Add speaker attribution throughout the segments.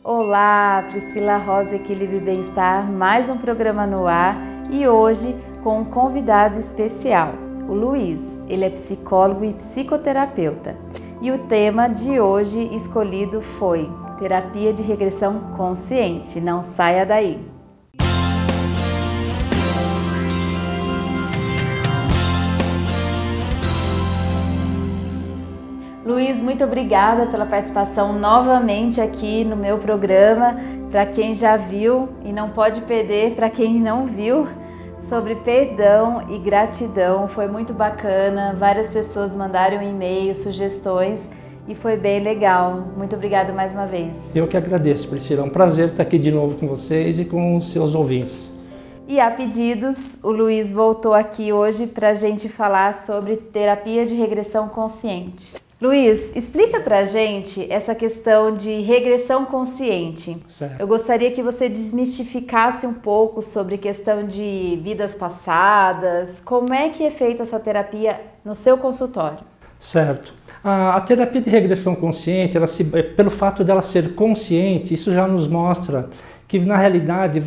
Speaker 1: Olá, Priscila Rosa, Equilíbrio e Bem-Estar, mais um programa no ar e hoje com um convidado especial, o Luiz. Ele é psicólogo e psicoterapeuta e o tema de hoje escolhido foi Terapia de Regressão Consciente. Não saia daí! Luiz, muito obrigada pela participação novamente aqui no meu programa. Para quem já viu e não pode perder, para quem não viu, sobre perdão e gratidão. Foi muito bacana, várias pessoas mandaram e-mails, sugestões e foi bem legal. Muito obrigada mais uma vez.
Speaker 2: Eu que agradeço, Priscila. É um prazer estar aqui de novo com vocês e com os seus ouvintes.
Speaker 1: E a pedidos, o Luiz voltou aqui hoje para a gente falar sobre terapia de regressão consciente. Luiz, explica pra gente essa questão de regressão consciente.
Speaker 2: Certo.
Speaker 1: Eu gostaria que você desmistificasse um pouco sobre questão de vidas passadas. Como é que é feita essa terapia no seu consultório?
Speaker 2: Certo. A terapia de regressão consciente, pelo fato dela ser consciente, isso já nos mostra que na realidade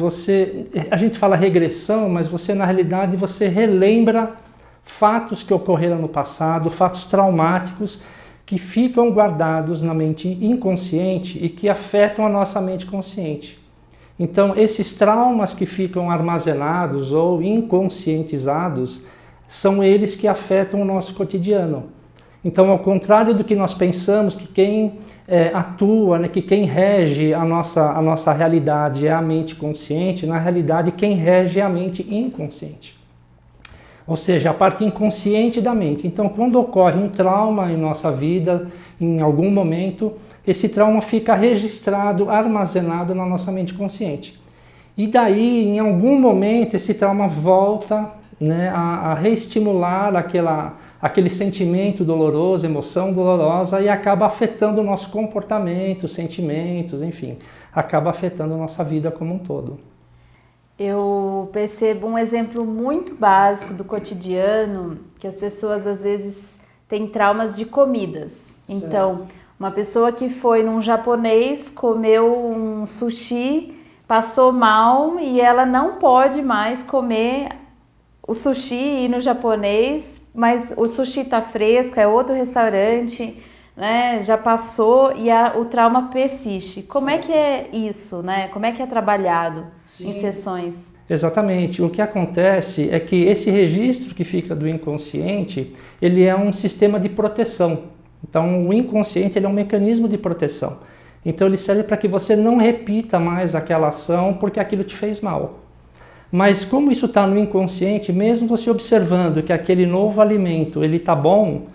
Speaker 2: a gente fala regressão, mas na realidade você relembra fatos que ocorreram no passado, fatos traumáticos que ficam guardados na mente inconsciente e que afetam a nossa mente consciente. Então, esses traumas que ficam armazenados ou inconscientizados são eles que afetam o nosso cotidiano. Então, ao contrário do que nós pensamos, que quem atua, né, que quem rege a nossa realidade é a mente consciente, na realidade quem rege é a mente inconsciente. Ou seja, a parte inconsciente da mente. Então, quando ocorre um trauma em nossa vida, em algum momento, esse trauma fica registrado, armazenado na nossa mente consciente. E daí, em algum momento, esse trauma volta, né, a reestimular aquele sentimento doloroso, emoção dolorosa e acaba afetando o nosso comportamento, sentimentos, enfim, acaba afetando a nossa vida como um todo.
Speaker 1: Eu percebo um exemplo muito básico do cotidiano, que as pessoas às vezes têm traumas de comidas. Então, uma pessoa que foi num japonês, comeu um sushi, passou mal e ela não pode mais comer o sushi e ir no japonês, mas o sushi está fresco, é outro restaurante, né? Já passou e o trauma persiste. Como é que é isso, né? Como é que é trabalhado em sessões?
Speaker 2: Exatamente. O que acontece é que esse registro que fica do inconsciente, ele é um sistema de proteção. Então, o inconsciente ele é um mecanismo de proteção. Então, ele serve para que você não repita mais aquela ação porque aquilo te fez mal. Mas como isso está no inconsciente, mesmo você observando que aquele novo alimento ele está bom,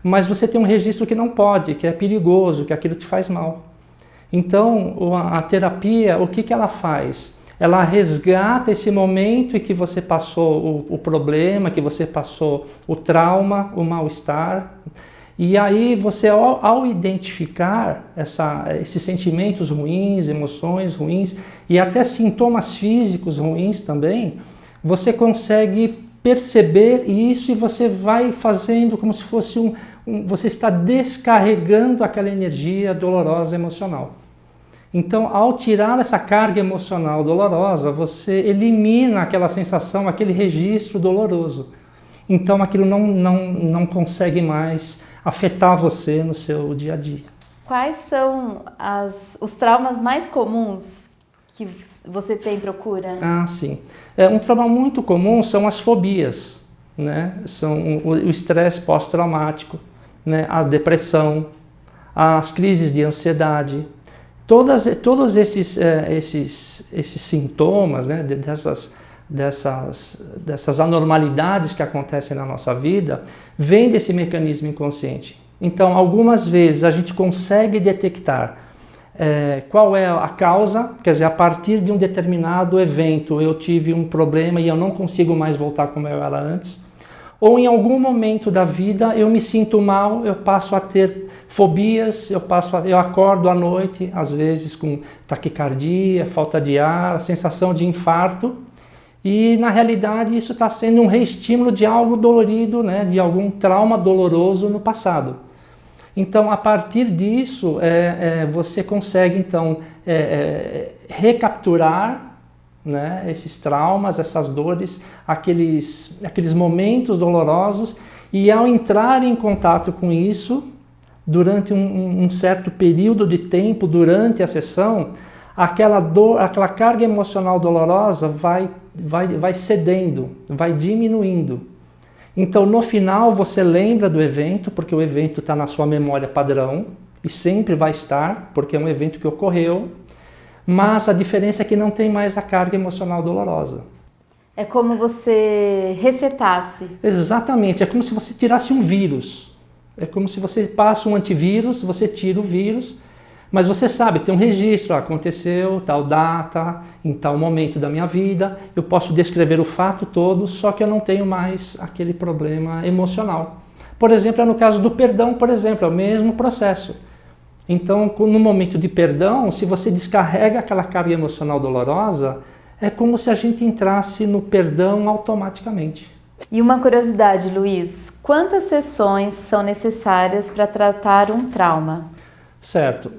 Speaker 2: mas você tem um registro que não pode, que é perigoso, que aquilo te faz mal. Então, a terapia, o que ela faz? Ela resgata esse momento em que você passou o problema, que você passou o trauma, o mal-estar. E aí você, ao identificar esses sentimentos ruins, emoções ruins e até sintomas físicos ruins também, você consegue perceber isso e você vai fazendo como se fosse você está descarregando aquela energia dolorosa emocional. Então, ao tirar essa carga emocional dolorosa, você elimina aquela sensação, aquele registro doloroso. Então, aquilo não consegue mais afetar você no seu dia a dia.
Speaker 1: Quais são os traumas mais comuns que você procura?
Speaker 2: Sim. Um trauma muito comum são as fobias, né? São o estresse pós-traumático, né? A depressão, as crises de ansiedade. Todos esses sintomas, né, dessas anormalidades que acontecem na nossa vida, vêm desse mecanismo inconsciente. Então, algumas vezes a gente consegue detectar qual é a causa, quer dizer, a partir de um determinado evento eu tive um problema e eu não consigo mais voltar como eu era antes. Ou em algum momento da vida eu me sinto mal, eu passo a ter fobias, eu acordo à noite, às vezes com taquicardia, falta de ar, sensação de infarto. E na realidade isso está sendo um reestímulo de algo dolorido, né, de algum trauma doloroso no passado. Então, a partir disso, você consegue, então, recapturar, né, esses traumas, essas dores, aqueles momentos dolorosos, e ao entrar em contato com isso, durante um certo período de tempo, durante a sessão, aquela dor, aquela carga emocional dolorosa vai cedendo, vai diminuindo. Então, no final, você lembra do evento, porque o evento está na sua memória padrão, e sempre vai estar, porque é um evento que ocorreu, mas a diferença é que não tem mais a carga emocional dolorosa.
Speaker 1: É como você resetasse.
Speaker 2: Exatamente, é como se você tirasse um vírus. É como se você passa um antivírus, você tira o vírus, mas você sabe, tem um registro, aconteceu tal data, em tal momento da minha vida, eu posso descrever o fato todo, só que eu não tenho mais aquele problema emocional. Por exemplo, no caso do perdão, por exemplo, é o mesmo processo. Então, no momento de perdão, se você descarrega aquela carga emocional dolorosa, é como se a gente entrasse no perdão automaticamente.
Speaker 1: E uma curiosidade, Luiz, quantas sessões são necessárias para tratar um trauma?
Speaker 2: Certo,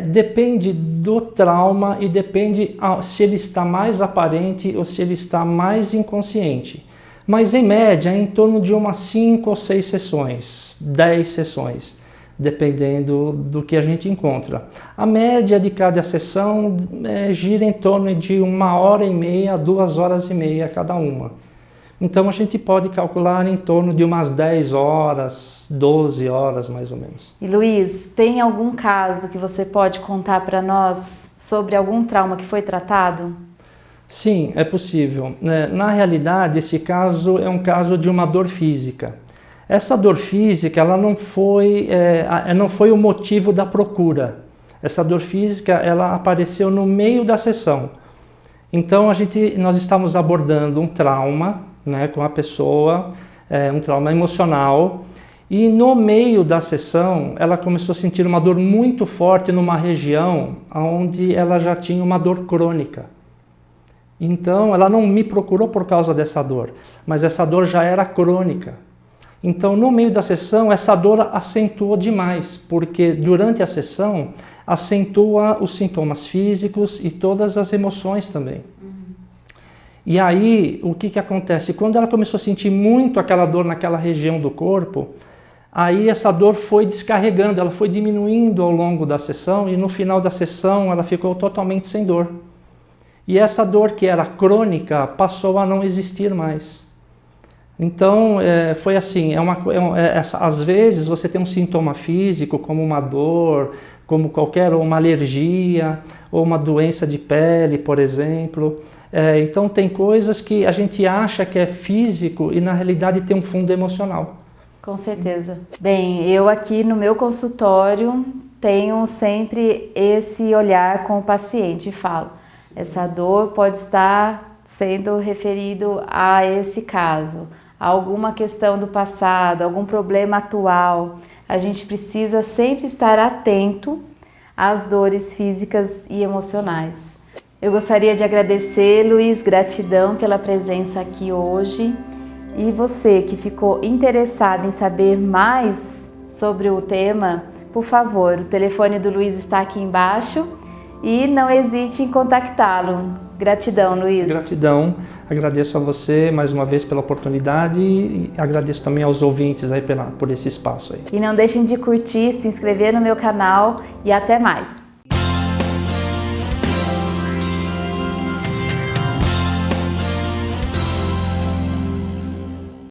Speaker 2: depende do trauma e depende se ele está mais aparente ou se ele está mais inconsciente. Mas em média, é em torno de umas 5 ou 6 sessões, 10 sessões, dependendo do que a gente encontra. A média de cada sessão gira em torno de 1h30 a 2h30 cada uma. Então a gente pode calcular em torno de umas 10 horas, 12 horas mais ou menos.
Speaker 1: E Luiz, tem algum caso que você pode contar para nós sobre algum trauma que foi tratado?
Speaker 2: Sim, é possível. Na realidade, esse caso é um caso de uma dor física. Essa dor física ela não foi o motivo da procura. Essa dor física ela apareceu no meio da sessão. Então nós estamos abordando um trauma, né, com a pessoa, um trauma emocional, e no meio da sessão ela começou a sentir uma dor muito forte numa região onde ela já tinha uma dor crônica. Então ela não me procurou por causa dessa dor, mas essa dor já era crônica. Então no meio da sessão essa dor acentuou demais, porque durante a sessão acentua os sintomas físicos e todas as emoções também. E aí, o que acontece? Quando ela começou a sentir muito aquela dor naquela região do corpo, aí essa dor foi descarregando, ela foi diminuindo ao longo da sessão e no final da sessão ela ficou totalmente sem dor. E essa dor que era crônica passou a não existir mais. Então, foi assim, às vezes você tem um sintoma físico como uma dor, como uma alergia ou uma doença de pele, por exemplo. Então tem coisas que a gente acha que é físico e na realidade tem um fundo emocional.
Speaker 1: Com certeza. Bem, eu aqui no meu consultório tenho sempre esse olhar com o paciente e falo, essa dor pode estar sendo referido a esse caso, a alguma questão do passado, algum problema atual. A gente precisa sempre estar atento às dores físicas e emocionais. Eu gostaria de agradecer, Luiz, gratidão pela presença aqui hoje. E você que ficou interessado em saber mais sobre o tema, por favor, o telefone do Luiz está aqui embaixo e não hesite em contactá-lo. Gratidão, Luiz.
Speaker 2: Gratidão, agradeço a você mais uma vez pela oportunidade e agradeço também aos ouvintes aí por esse espaço aí.
Speaker 1: E não deixem de curtir, se inscrever no meu canal e até mais.